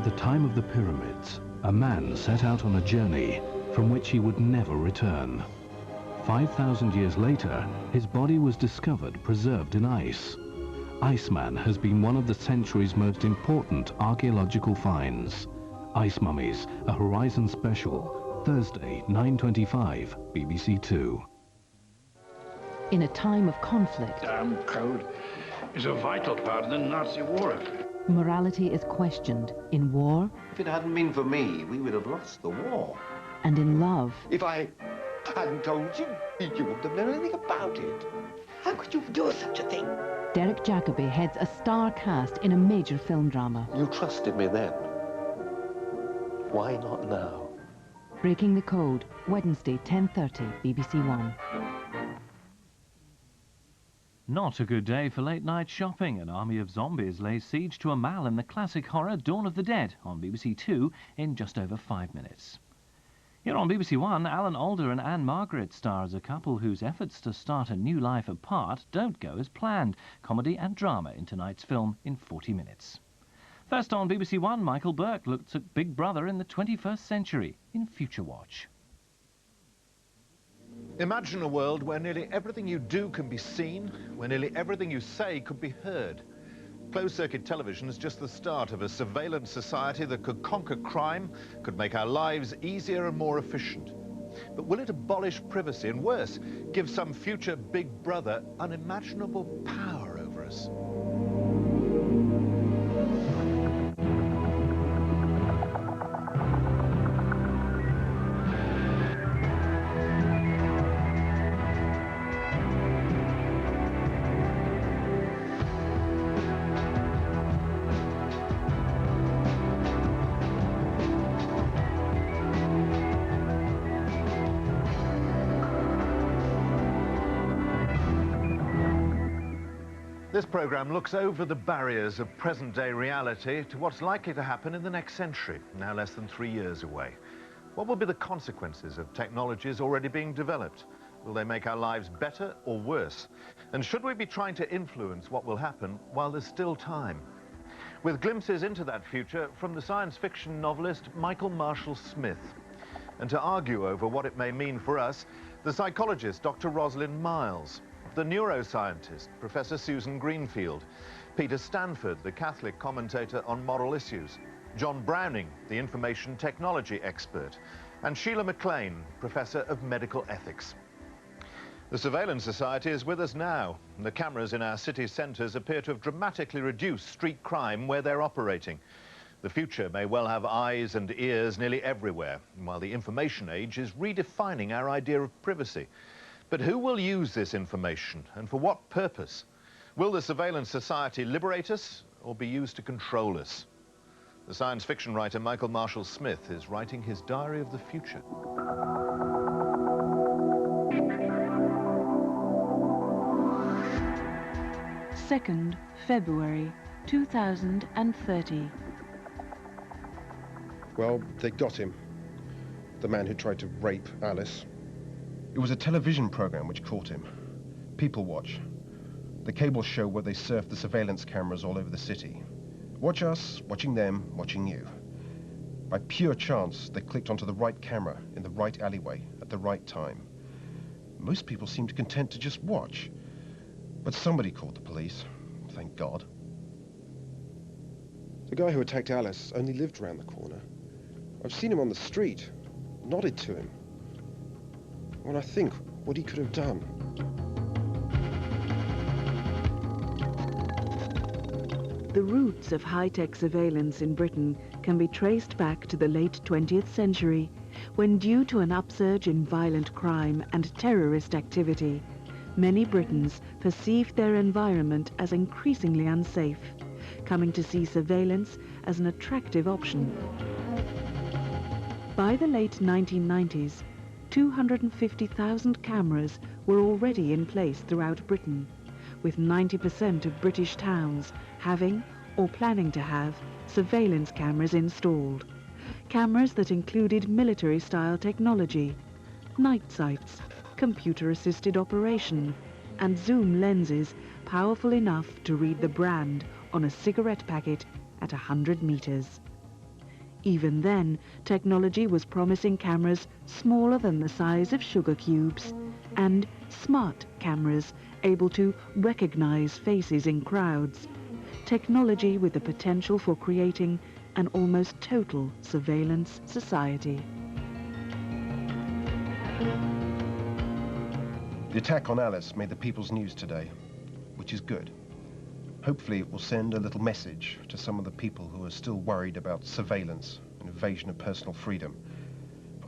the time of the pyramids, a man set out on a journey from which he would never return. 5,000 years later, his body was discovered preserved in ice. Iceman has been one of the century's most important archaeological finds. Ice Mummies, a Horizon special, Thursday, 9:25, BBC 2. In a time of conflict, Damn code is a vital part of the Nazi war effort. morality is questioned. In war If it hadn't been for me, we would have lost the war. and in love, If I hadn't told you, you wouldn't have known anything about it. How could you do such a thing? Derek Jacobi heads a star cast in a major film drama. You trusted me then. Why not now? Breaking the Code, Wednesday, 10:30, BBC One. Not a good day for late-night shopping. An army of zombies lays siege to a mall in the classic horror Dawn of the Dead on BBC 2 in just over 5 minutes. Here on BBC One, Alan Alda and Anne Margaret star as a couple whose efforts to start a new life apart don't go as planned. Comedy and drama in tonight's film in 40 minutes. First on BBC One, Michael Burke looks at Big Brother in the 21st century in Futurewatch. Imagine a world where nearly everything you do can be seen, where nearly everything you say could be heard. Closed-circuit television is just the start of a surveillance society that could conquer crime, could make our lives easier and more efficient. But will it abolish privacy and, worse, give some future Big Brother unimaginable power over us? This programme looks over the barriers of present-day reality to what's likely to happen in the next century, now less than 3 years away. What will be the consequences of technologies already being developed? Will they make our lives better or worse? And should we be trying to influence what will happen while there's still time? With glimpses into that future from the science fiction novelist Michael Marshall Smith. And to argue over what it may mean for us, the psychologist Dr. Rosalind Miles, the neuroscientist, Professor Susan Greenfield, Peter Stanford, the Catholic commentator on moral issues, John Browning, the information technology expert, and Sheila McLean, Professor of Medical Ethics. The surveillance society is with us now, and the cameras in our city centres appear to have dramatically reduced street crime where they're operating. The future may well have eyes and ears nearly everywhere, while the information age is redefining our idea of privacy. But who will use this information, and for what purpose? Will the surveillance society liberate us, or be used to control us? The science fiction writer Michael Marshall Smith is writing his diary of the future. February 2030. Well, they got him. The man who tried to rape Alice. It was a television program which caught him. People Watch. The cable show where they surfed the surveillance cameras all over the city. Watch us, watching them, watching you. By pure chance, they clicked onto the right camera in the right alleyway at the right time. Most people seemed content to just watch. But somebody called the police. Thank God. The guy who attacked Alice only lived around the corner. I've seen him on the street, nodded to him. When I think what he could have done. The roots of high-tech surveillance in Britain can be traced back to the late 20th century, when due to an upsurge in violent crime and terrorist activity, many Britons perceived their environment as increasingly unsafe, coming to see surveillance as an attractive option. By the late 1990s, 250,000 cameras were already in place throughout Britain, with 90% of British towns having or planning to have surveillance cameras installed. Cameras that included military-style technology, night sights, computer-assisted operation, and zoom lenses powerful enough to read the brand on a cigarette packet at 100 meters. Even then, technology was promising cameras smaller than the size of sugar cubes, and smart cameras able to recognize faces in crowds. Technology with the potential for creating an almost total surveillance society. The attack on Alice made the people's news today, which is good. Hopefully it will send a little message to some of the people who are still worried about surveillance and invasion of personal freedom.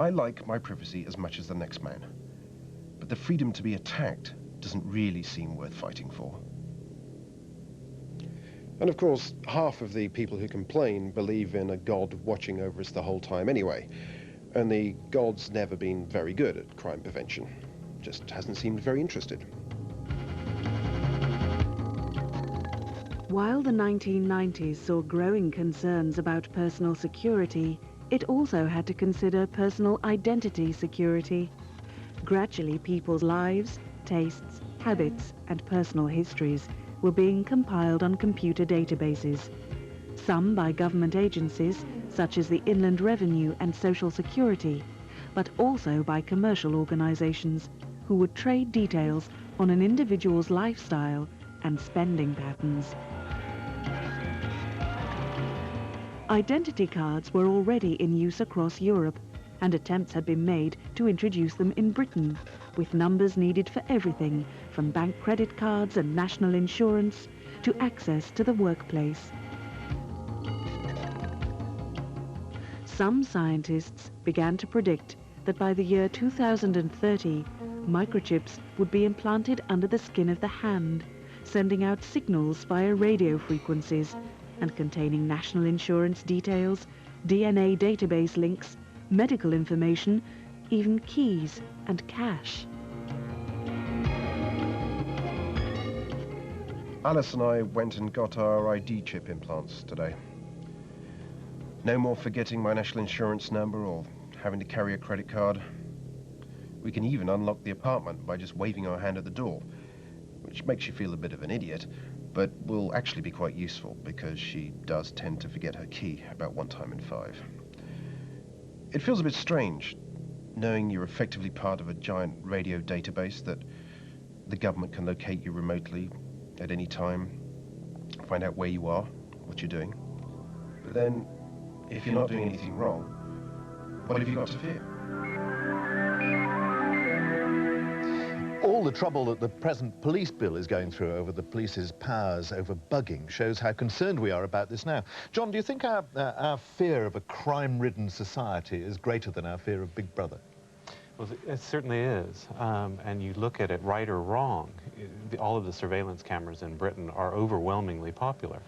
I like my privacy as much as the next man, but the freedom to be attacked doesn't really seem worth fighting for. And of course, half of the people who complain believe in a God watching over us the whole time anyway. And the God's never been very good at crime prevention. Just hasn't seemed very interested. While the 1990s saw growing concerns about personal security, it also had to consider personal identity security. Gradually, people's lives, tastes, habits, and personal histories were being compiled on computer databases. Some by government agencies, such as the Inland Revenue and Social Security, but also by commercial organizations who would trade details on an individual's lifestyle and spending patterns. Identity cards were already in use across Europe, and attempts had been made to introduce them in Britain, with numbers needed for everything from bank credit cards and national insurance to access to the workplace. Some scientists began to predict that by the year 2030, microchips would be implanted under the skin of the hand, sending out signals via radio frequencies and containing national insurance details, DNA database links, medical information, even keys and cash. Alice and I went and got our ID chip implants today. No more forgetting my national insurance number or having to carry a credit card. We can even unlock the apartment by just waving our hand at the door, which makes you feel a bit of an idiot, but will actually be quite useful because she does tend to forget her key about 1 time in 5. It feels a bit strange, knowing you're effectively part of a giant radio database that the government can locate you remotely at any time, find out where you are, what you're doing. But then, if you're not doing anything wrong, what have you got to fear? All the trouble that the present police bill is going through over the police's powers over bugging shows how concerned we are about this now. John, do you think our fear of a crime-ridden society is greater than our fear of Big Brother? Well, it certainly is. And you look at it right or wrong, all of the surveillance cameras in Britain are overwhelmingly popular.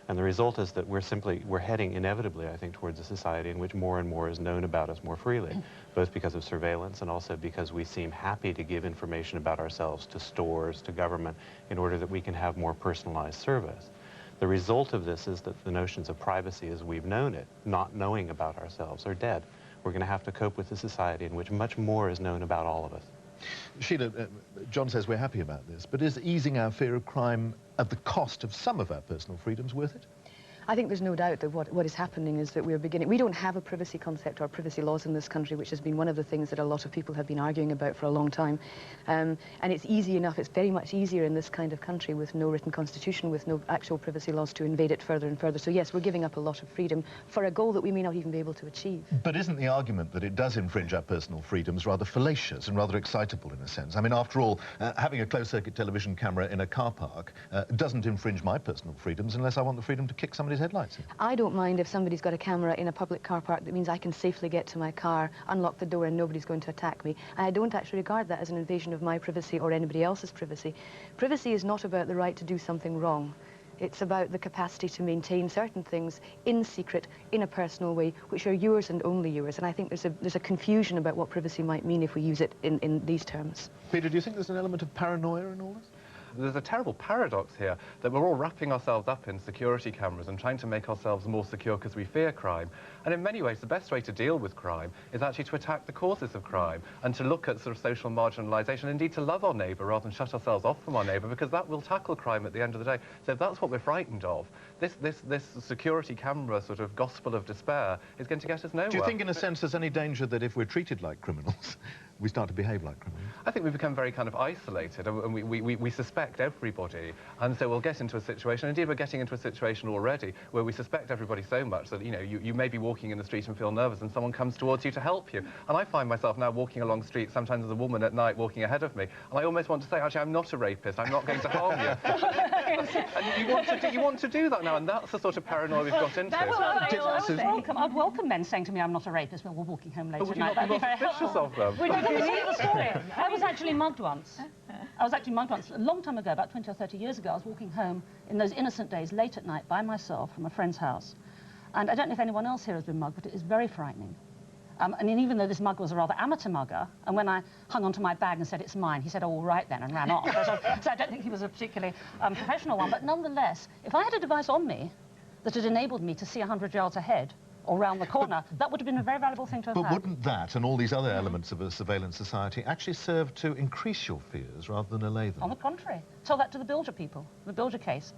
And the result is that we're heading inevitably, I think, towards a society in which more and more is known about us more freely, both because of surveillance and also because we seem happy to give information about ourselves to stores, to government, in order that we can have more personalized service. The result of this is that the notions of privacy as we've known it, not knowing about ourselves, are dead. We're going to have to cope with a society in which much more is known about all of us. Sheila, John says we're happy about this, but is easing our fear of crime at the cost of some of our personal freedoms worth it? I think there's no doubt that what is happening is that we don't have a privacy concept or privacy laws in this country, which has been one of the things that a lot of people have been arguing about for a long time. And it's easy enough, it's very much easier in this kind of country with no written constitution, with no actual privacy laws to invade it further and further. So yes, we're giving up a lot of freedom for a goal that we may not even be able to achieve. But isn't the argument that it does infringe our personal freedoms rather fallacious and rather excitable in a sense? I mean, after all, having a closed-circuit television camera in a car park doesn't infringe my personal freedoms unless I want the freedom to kick somebody's headlights in. I don't mind if somebody's got a camera in a public car park. That means I can safely get to my car, unlock the door, and nobody's going to attack me. And I don't actually regard that as an invasion of my privacy or anybody else's privacy. Privacy is not about the right to do something wrong. It's about the capacity to maintain certain things in secret, in a personal way, which are yours and only yours. And I think there's a confusion about what privacy might mean if we use it in these terms. Peter, do you think there's an element of paranoia in all this? there's a terrible paradox here that we're all wrapping ourselves up in security cameras and trying to make ourselves more secure because we fear crime. And in many ways, the best way to deal with crime is actually to attack the causes of crime and to look at sort of social marginalisation, indeed to love our neighbour rather than shut ourselves off from our neighbour, because that will tackle crime at the end of the day. So if that's what we're frightened of, this security camera sort of gospel of despair is going to get us nowhere. Do you think, in a sense, there's any danger that if we're treated like criminals, we start to behave like criminals? I think we become very kind of isolated, and we suspect everybody, and so we'll get into a situation, indeed we're getting into a situation already, where we suspect everybody so much that, you know, you may be walking in the street and feel nervous and someone comes towards you to help you. And I find myself now walking along the street, sometimes there's a woman at night walking ahead of me, and I almost want to say, actually, I'm not a rapist, I'm not going to harm you. And you want to do that now, and that's the sort of paranoia we've got into. That's what I'd welcome men saying to me, I'm not a rapist, when we're walking home late at night. But would you not be more suspicious of them? I was actually mugged once. A long time ago, about 20 or 30 years ago. I was walking home in those innocent days, late at night, by myself from a friend's house. And I don't know if anyone else here has been mugged, but it is very frightening. I mean, even though this mugger was a rather amateur mugger, and when I hung onto my bag and said, it's mine, he said, oh, all right then, and ran off. So I don't think he was a particularly professional one. But nonetheless, if I had a device on me that had enabled me to see 100 yards ahead, or round the corner, that would have been a very valuable thing to have had. But wouldn't that and all these other elements of a surveillance society actually serve to increase your fears rather than allay them? On the contrary. Tell that to the Bilger people, the Bilger case.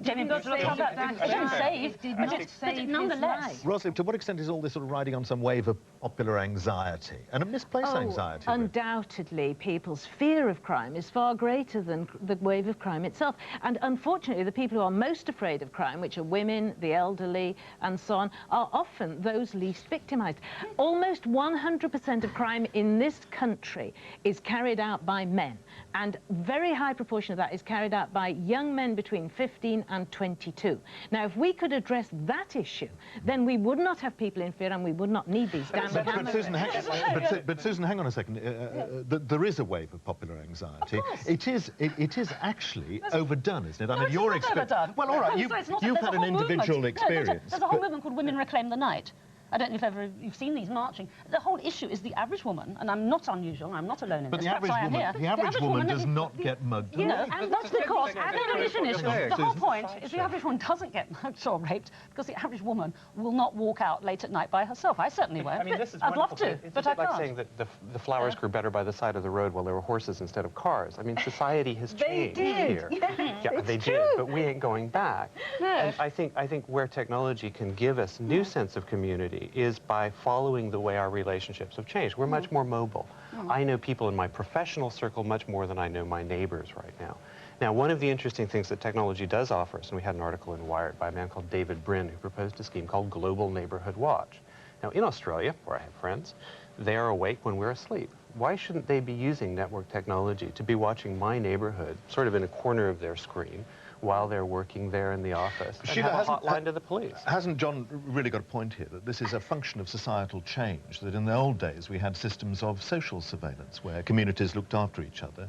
Jamie Bilger looked about that. It didn't save. It did not save nonetheless. Rosalind, to what extent is all this sort of riding on some wave of popular anxiety and a misplaced anxiety? Undoubtedly, people's fear of crime is far greater than the wave of crime itself. And unfortunately, the people who are most afraid of crime, which are women, the elderly, and so on, are often those least victimised. Almost 100% of crime in this country is carried out by men, and a very high proportion of that is carried out by young men between 15 and 22. Now, if we could address that issue, then we would not have people in fear and we would not need these damn cameras. But Susan, hang on a second. There is a wave of popular anxiety. It is actually overdone, isn't it? I mean, your experience. Well, all right, you've had an individual experience. There's a whole movement called Women Reclaim the Night. I don't know if you've seen these marching. The whole issue is the average woman, and I'm not unusual, I'm not alone in this. But the average woman does not get mugged. You know, and that's because, the whole point is the average woman doesn't get mugged or raped because the average woman will not walk out late at night by herself. I certainly won't. I mean, this is I'd love to, but I can't. It's like saying that the flowers grew better by the side of the road while there were horses instead of cars. I mean, society has changed here. Yeah, they did, but we ain't going back. No. And I think where technology can give us a new sense of community is by following the way our relationships have changed. We're much more mobile. I know people in my professional circle much more than I know my neighbors right now. Now, one of the interesting things that technology does offer us, and we had an article in Wired by a man called David Brin who proposed a scheme called Global Neighborhood Watch. Now, in Australia, where I have friends, they are awake when we're asleep. Why shouldn't they be using network technology to be watching my neighborhood, sort of in a corner of their screen, while they're working there in the office, and have a hotline to the police? Hasn't John really got a point here, that this is a function of societal change, that in the old days we had systems of social surveillance where communities looked after each other,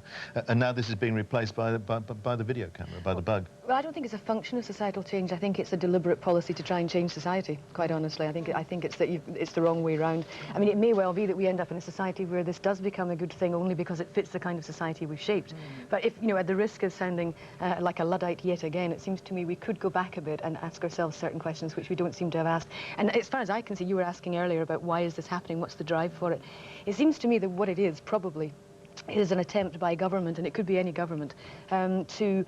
and now this is being replaced by the video camera, by the bug? Well, I don't think it's a function of societal change. I think it's a deliberate policy to try and change society, quite honestly. I think it's that it's the wrong way round. I mean, it may well be that we end up in a society where this does become a good thing only because it fits the kind of society we've shaped. But if, you know, at the risk of sounding like a Luddite yet again, it seems to me we could go back a bit and ask ourselves certain questions which we don't seem to have asked. And as far as I can see, you were asking earlier about why is this happening, what's the drive for it. It seems to me that what it is probably is an attempt by government, and it could be any government, to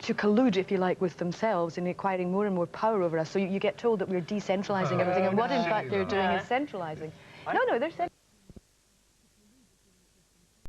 collude, if you like, with themselves in acquiring more and more power over us. So you get told that we're decentralising everything, and what in fact they're doing is centralising. No, they're